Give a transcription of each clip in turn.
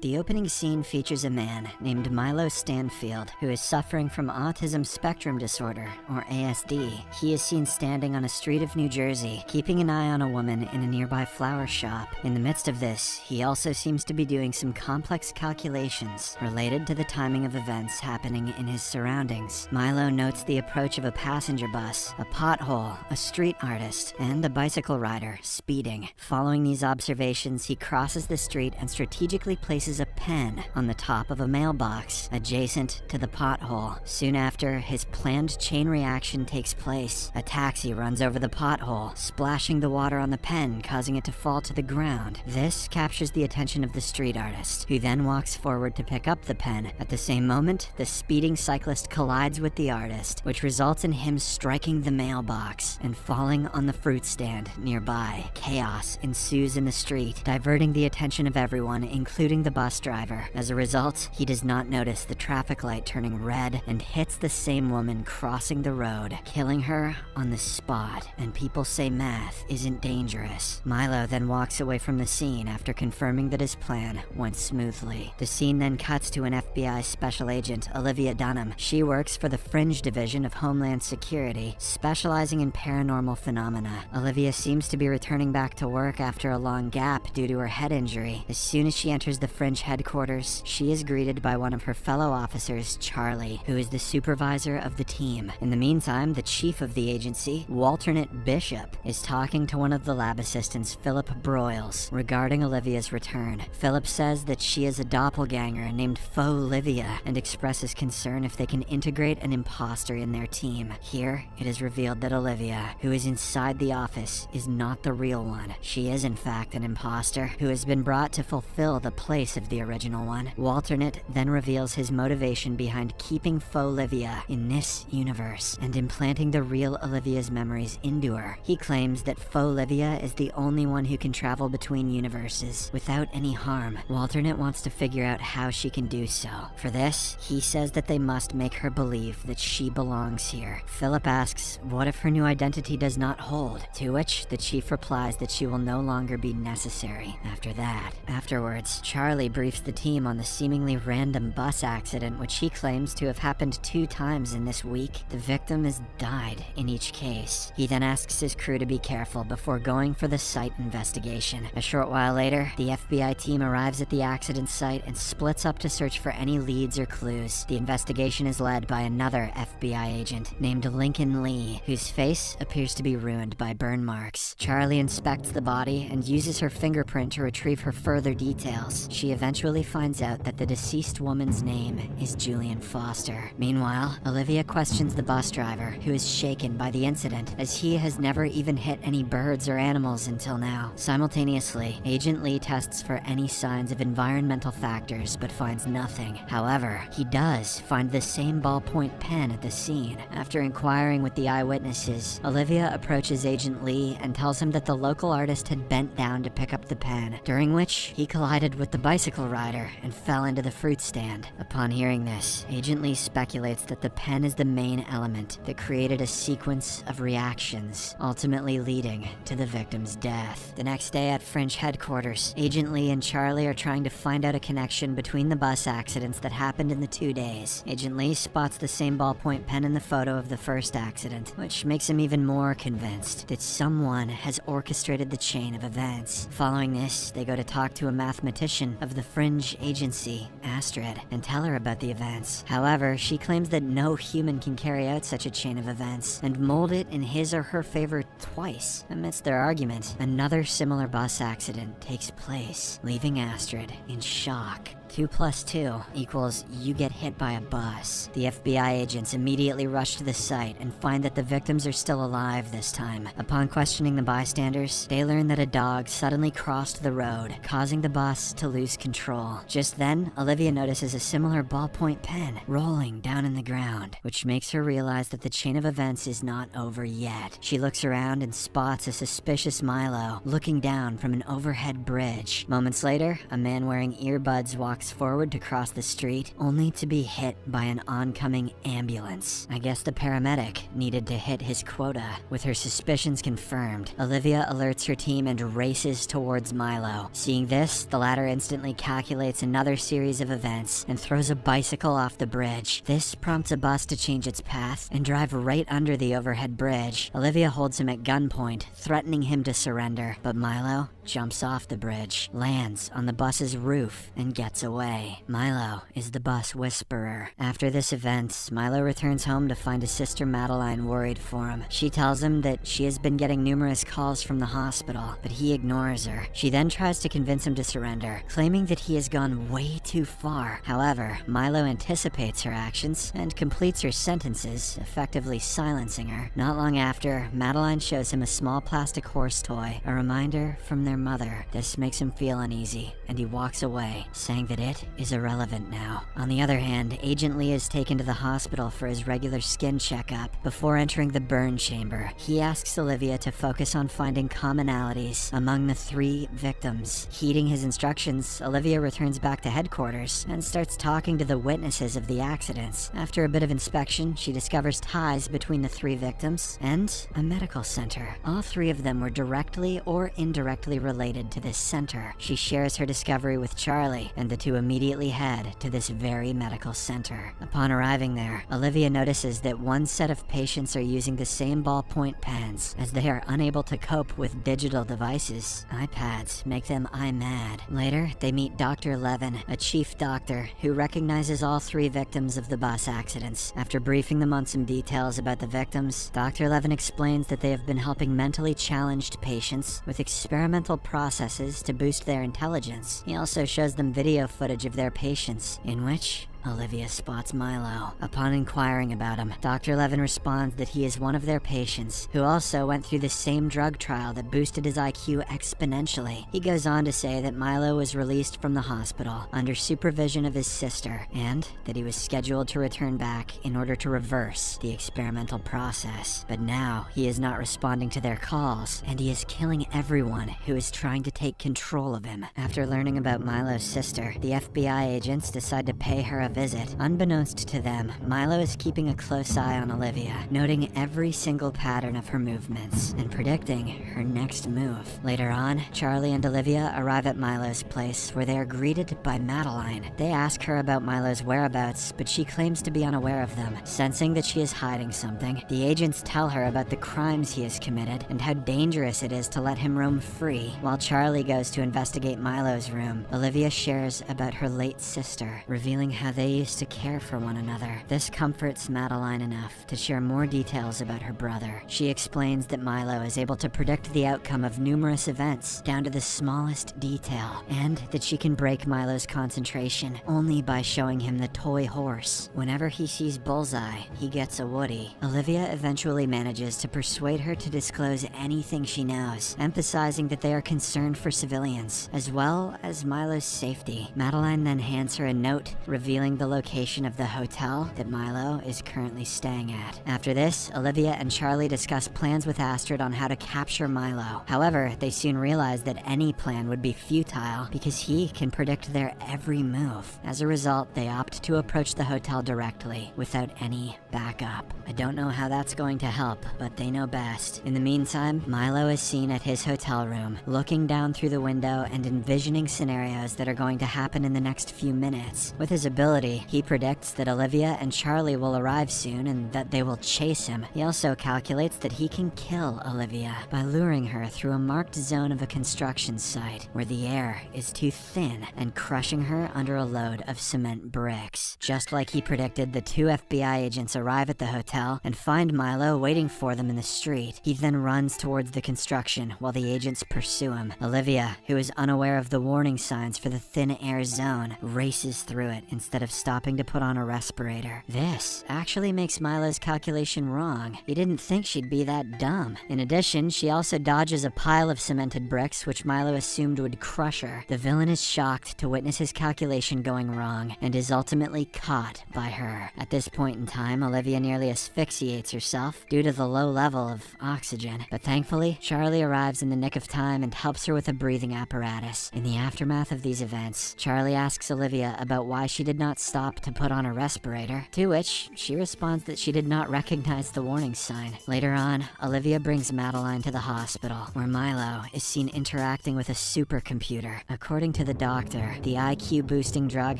The opening scene features a man named Milo Stanfield who is suffering from autism spectrum disorder, or ASD. He is seen standing on a street of New Jersey, keeping an eye on a woman in a nearby flower shop. In the midst of this, he also seems to be doing some complex calculations related to the timing of events happening in his surroundings. Milo notes the approach of a passenger bus, a pothole, a street artist, and a bicycle rider speeding. Following these observations, he crosses the street and strategically places a pen on the top of a mailbox adjacent to the pothole. Soon after, his planned chain reaction takes place. A taxi runs over the pothole, splashing the water on the pen, causing it to fall to the ground. This captures the attention of the street artist, who then walks forward to pick up the pen. At the same moment, the speeding cyclist collides with the artist, which results in him striking the mailbox and falling on the fruit stand nearby. Chaos ensues in the street, diverting the attention of everyone, including the bus driver. As a result, he does not notice the traffic light turning red and hits the same woman crossing the road, killing her on the spot, and people say math isn't dangerous. Milo then walks away from the scene after confirming that his plan went smoothly. The scene then cuts to an FBI special agent, Olivia Dunham. She works for the Fringe Division of Homeland Security, specializing in paranormal phenomena. Olivia seems to be returning back to work after a long gap due to her head injury. As soon as she enters the Fringe headquarters, she is greeted by one of her fellow officers, Charlie, who is the supervisor of the team. In the meantime, the chief of the agency, Walternate Bishop, is talking to one of the lab assistants, Philip Broyles, regarding Olivia's return. Philip says that she is a doppelganger named Faux-Livia and expresses concern if they can integrate an imposter in their team. Here, it is revealed that Olivia, who is inside the office, is not the real one. She is in fact an imposter who has been brought to fulfill the place of the original one. Walternate then reveals his motivation behind keeping Faux-Livia in this universe and implanting the real Olivia's memories into her. He claims that Faux-Livia is the only one who can travel between universes without any harm. Walternate wants to figure out how she can do so. For this, he says that they must make her believe that she belongs here. Philip asks, what if her new identity does not hold? To which the chief replies that she will no longer be necessary after that. Afterwards, Charlie briefs the team on the seemingly random bus accident which he claims to have happened 2 times in this week. The victim has died in each case. He then asks his crew to be careful before going for the site investigation. A short while later, the FBI team arrives at the accident site and splits up to search for any leads or clues. The investigation is led by another FBI agent named Lincoln Lee, whose face appears to be ruined by burn marks. Charlie inspects the body and uses her fingerprint to retrieve her further details. She eventually finds out that the deceased woman's name is Julian Foster. Meanwhile, Olivia questions the bus driver, who is shaken by the incident, as he has never even hit any birds or animals until now. Simultaneously, Agent Lee tests for any signs of environmental factors but finds nothing. However, he does find the same ballpoint pen at the scene. After inquiring with the eyewitnesses, Olivia approaches Agent Lee and tells him that the local artist had bent down to pick up the pen, during which he collided with the bicycle rider and fell into the fruit stand. Upon hearing this, Agent Lee speculates that the pen is the main element that created a sequence of reactions, ultimately leading to the victim's death. The next day at Fringe headquarters, Agent Lee and Charlie are trying to find out a connection between the bus accidents that happened in the 2 days. Agent Lee spots the same ballpoint pen in the photo of the first accident, which makes him even more convinced that someone has orchestrated the chain of events. Following this, they go to talk to a mathematician of the Fringe agency, Astrid, and tell her about the events. However, she claims that no human can carry out such a chain of events and mold it in his or her favor twice. Amidst their argument, another similar bus accident takes place, leaving Astrid in shock. 2 + 2 equals you get hit by a bus. The FBI agents immediately rush to the site and find that the victims are still alive this time. Upon questioning the bystanders, they learn that a dog suddenly crossed the road, causing the bus to lose control. Just then, Olivia notices a similar ballpoint pen rolling down in the ground, which makes her realize that the chain of events is not over yet. She looks around and spots a suspicious Milo looking down from an overhead bridge. Moments later, a man wearing earbuds walks walks forward to cross the street, only to be hit by an oncoming ambulance. I guess the paramedic needed to hit his quota. With her suspicions confirmed, Olivia alerts her team and races towards Milo. Seeing this, the latter instantly calculates another series of events and throws a bicycle off the bridge. This prompts a bus to change its path and drive right under the overhead bridge. Olivia holds him at gunpoint, threatening him to surrender, but Milo jumps off the bridge, lands on the bus's roof, and gets away. Milo is the bus whisperer. After this event, Milo returns home to find his sister Madeline worried for him. She tells him that she has been getting numerous calls from the hospital, but he ignores her. She then tries to convince him to surrender, claiming that he has gone way too far. However, Milo anticipates her actions and completes her sentences, effectively silencing her. Not long after, Madeline shows him a small plastic horse toy, a reminder from their mother. This makes him feel uneasy, and he walks away, saying that it is irrelevant now. On the other hand, Agent Lee is taken to the hospital for his regular skin checkup. Before entering the burn chamber, he asks Olivia to focus on finding commonalities among the 3 victims. Heeding his instructions, Olivia returns back to headquarters and starts talking to the witnesses of the accidents. After a bit of inspection, she discovers ties between the 3 victims and a medical center. All 3 of them were directly or indirectly related to this center. She shares her discovery with Charlie, and the two immediately head to this very medical center. Upon arriving there, Olivia notices that one set of patients are using the same ballpoint pens, as they are unable to cope with digital devices. iPads make them eye-mad. Later, they meet Dr. Levin, a chief doctor who recognizes all 3 victims of the bus accidents. After briefing them on some details about the victims, Dr. Levin explains that they have been helping mentally challenged patients with experimental processes to boost their intelligence. He also shows them video footage of their patients, in which Olivia spots Milo. Upon inquiring about him, Dr. Levin responds that he is one of their patients who also went through the same drug trial that boosted his IQ exponentially. He goes on to say that Milo was released from the hospital under supervision of his sister, and that he was scheduled to return back in order to reverse the experimental process. But now, he is not responding to their calls, and he is killing everyone who is trying to take control of him. After learning about Milo's sister, the FBI agents decide to pay her a visit. Unbeknownst to them, Milo is keeping a close eye on Olivia, noting every single pattern of her movements and predicting her next move. Later on, Charlie and Olivia arrive at Milo's place, where they are greeted by Madeline. They ask her about Milo's whereabouts, but she claims to be unaware of them. Sensing that she is hiding something, the agents tell her about the crimes he has committed and how dangerous it is to let him roam free. While Charlie goes to investigate Milo's room, Olivia shares about her late sister, revealing how they used to care for one another. This comforts Madeline enough to share more details about her brother. She explains that Milo is able to predict the outcome of numerous events, down to the smallest detail, and that she can break Milo's concentration only by showing him the toy horse. Whenever he sees Bullseye, he gets a Woody. Olivia eventually manages to persuade her to disclose anything she knows, emphasizing that they are concerned for civilians, as well as Milo's safety. Madeline then hands her a note revealing the location of the hotel that Milo is currently staying at. After this, Olivia and Charlie discuss plans with Astrid on how to capture Milo. However, they soon realize that any plan would be futile because he can predict their every move. As a result, they opt to approach the hotel directly, without any backup. I don't know how that's going to help, but they know best. In the meantime, Milo is seen at his hotel room, looking down through the window and envisioning scenarios that are going to happen in the next few minutes. With his ability, he predicts that Olivia and Charlie will arrive soon and that they will chase him. He also calculates that he can kill Olivia by luring her through a marked zone of a construction site where the air is too thin and crushing her under a load of cement bricks. Just like he predicted, the 2 FBI agents arrive at the hotel and find Milo waiting for them in the street. He then runs towards the construction while the agents pursue him. Olivia, who is unaware of the warning signs for the thin air zone, races through it instead of of stopping to put on a respirator. This actually makes Milo's calculation wrong. He didn't think she'd be that dumb. In addition, she also dodges a pile of cemented bricks, which Milo assumed would crush her. The villain is shocked to witness his calculation going wrong, and is ultimately caught by her. At this point in time, Olivia nearly asphyxiates herself due to the low level of oxygen. But thankfully, Charlie arrives in the nick of time and helps her with a breathing apparatus. In the aftermath of these events, Charlie asks Olivia about why she did not stop to put on a respirator, to which she responds that she did not recognize the warning sign. Later on, Olivia brings Madeline to the hospital, where Milo is seen interacting with a supercomputer. According to the doctor, the IQ-boosting drug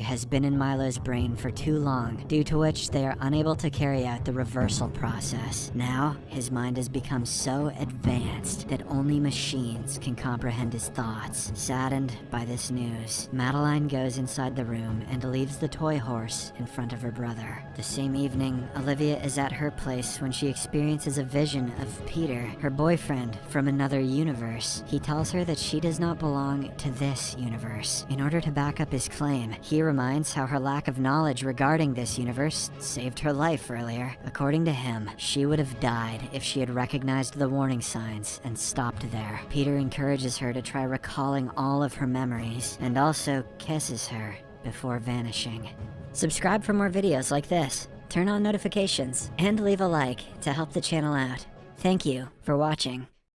has been in Milo's brain for too long, due to which they are unable to carry out the reversal process. Now, his mind has become so advanced that only machines can comprehend his thoughts. Saddened by this news, Madeline goes inside the room and leaves the toy horse in front of her brother. The same evening, Olivia is at her place when she experiences a vision of Peter, her boyfriend from another universe. He tells her that she does not belong to this universe. In order to back up his claim, he reminds how her lack of knowledge regarding this universe saved her life earlier. According to him, she would have died if she had recognized the warning signs and stopped there. Peter encourages her to try recalling all of her memories, and also kisses her before vanishing. Subscribe for more videos like this, turn on notifications, and leave a like to help the channel out. Thank you for watching.